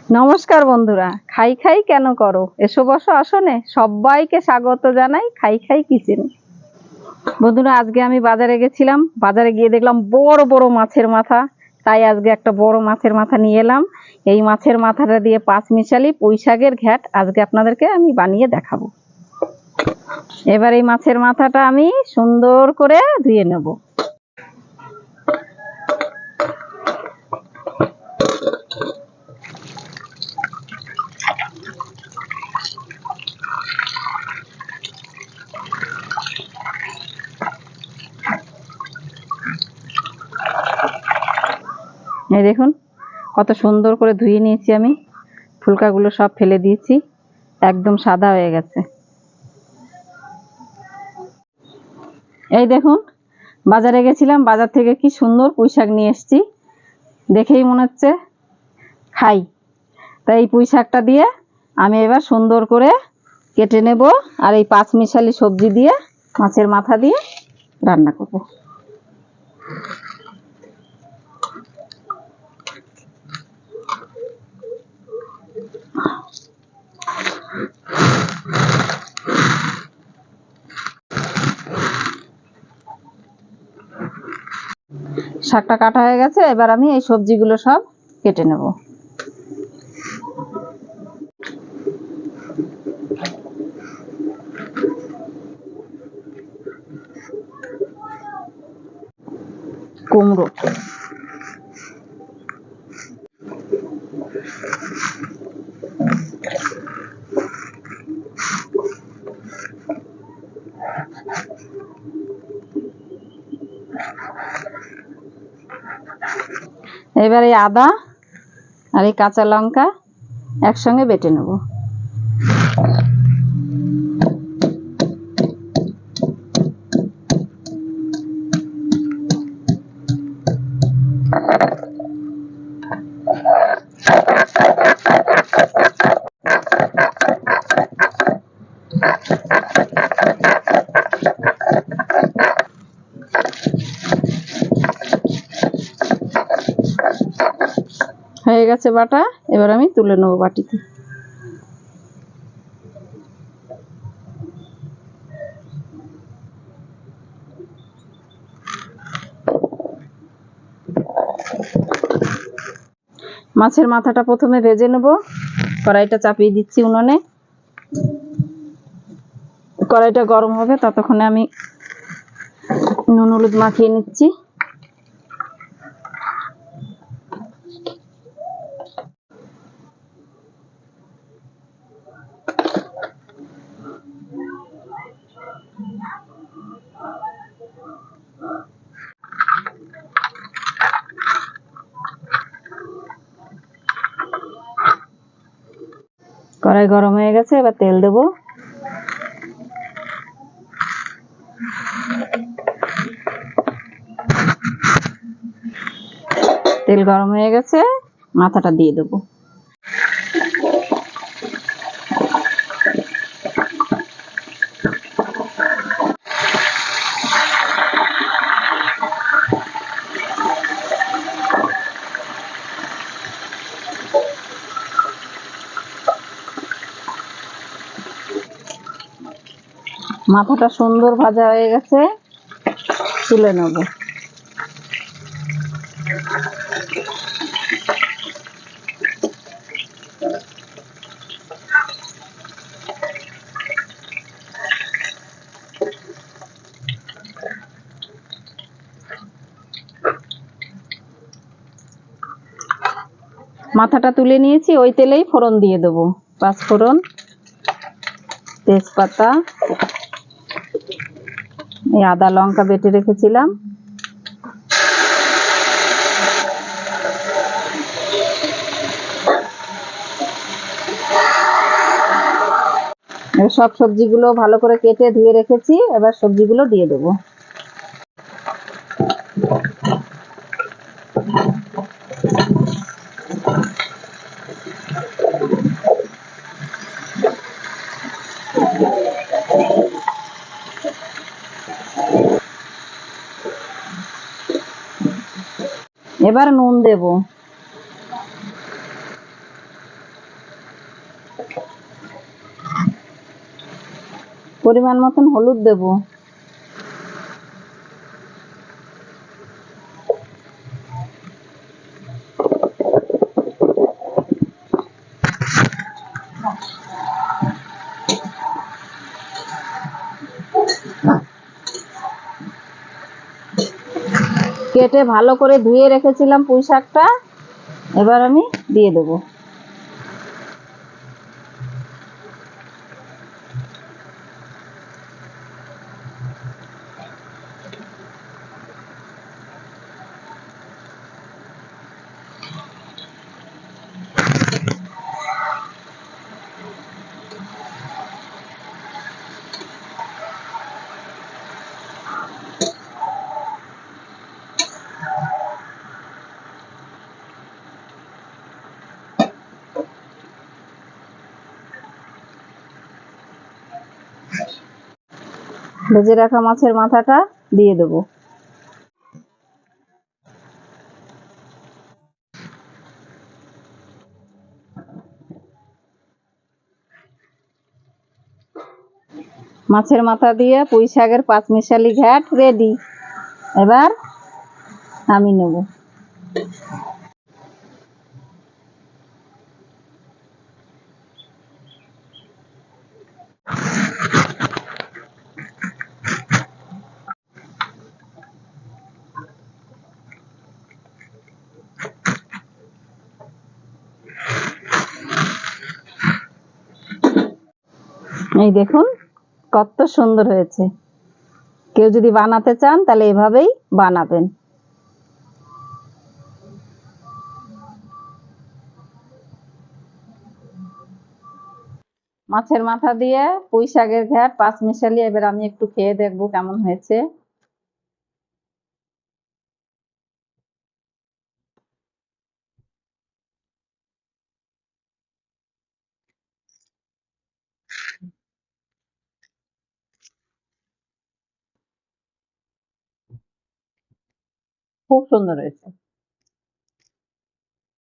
নমস্কার বন্ধুরা, খাই খাই কেন করো, এসো বসো আসনে। সবাইকে স্বাগত জানাই খাই খাই কিচেনে। বন্ধুরা, আজকে আমি বাজারে গেছিলাম। বাজারে গিয়ে দেখলাম বড় বড় মাছের মাথা। তাই আজকে একটা বড় মাছের মাথা নিয়ে এলাম। এই মাছের মাথাটা দিয়ে পাঁচমিশালি পুঁই শাকের ঘ্যাট আজকে আপনাদেরকে আমি বানিয়ে দেখাবো। এবার এই মাছের মাথাটা আমি সুন্দর করে ধুয়ে নেব। এই দেখুন কত সুন্দর করে ধুয়ে নিয়েছি আমি। ফুলকাগুলো সব ফেলে দিয়েছি, একদম সাদা হয়ে গেছে। এই দেখুন, বাজারে গেছিলাম, বাজার থেকে কি সুন্দর পুঁই শাক নিয়ে এসেছি। দেখেই মনে হচ্ছে খাই। তাই এই পুঁই শাকটা দিয়ে আমি এবার সুন্দর করে কেটে নেব, আর এই পাঁচমিশালি সবজি দিয়ে মাছের মাথা দিয়ে রান্না করব। শাকটা কাটা হয়ে গেছে, এবার আমি এই সবজিগুলো সব কেটে নেব। কুমড়ো, এবার এই আদা আর এই কাঁচা লঙ্কা একসঙ্গে বেটে নেব। হয়ে গেছে বাটা, এবার আমি তুলে নেব বাটিতে। মাছের মাথাটা প্রথমে ভেজে নেব। কড়াইটা চাপিয়ে দিচ্ছি উনুনে। কড়াইটা গরম হবে, ততক্ষণে আমি নুন হলুদ মাখিয়ে নিচ্ছি। কড়াই গরম হয়ে গেছে, এবার তেল দেব। তেল গরম হয়ে গেছে, মাথাটা দিয়ে দেব। মাথাটা সুন্দর ভাজা হয়ে গেছে, তুলে নেব। মাথাটা তুলে নিয়েছি, ওই তেলেই ফোড়ন দিয়ে দেবো। পাঁচফোড়ন, তেজপাতা, এই আদা লঙ্কা বেটে রেখেছিলাম, সব সবজিগুলো ভালো করে কেটে ধুয়ে রেখেছি। এবার সবজিগুলো দিয়ে দেবো। এবার নুন দেব। পরিমাণ মতন হলুদ দেব। কেটে ভালো করে ধুয়ে রেখেছিলাম পুঁই শাকটা, এবার আমি দিয়ে দেবো। ভেজে রাখা মাছের মাথাটা দিয়ে দেবো। মাছের মাথা দিয়ে পুঁই শাকের পাঁচমিশালি ঘ্যাট রেডি। এবার আমি নেব। এই দেখুন কত সুন্দর হয়েছে। কেউ যদি বানাতে চান তাহলে এভাবেই বানাবেন। মাছের মাথা দিয়ে পুঁই শাকের ঘ্যাট পাঁচমিশালি, এবার আমি একটু খেয়ে দেখবো কেমন হয়েছে। খুব সুন্দর হয়েছে।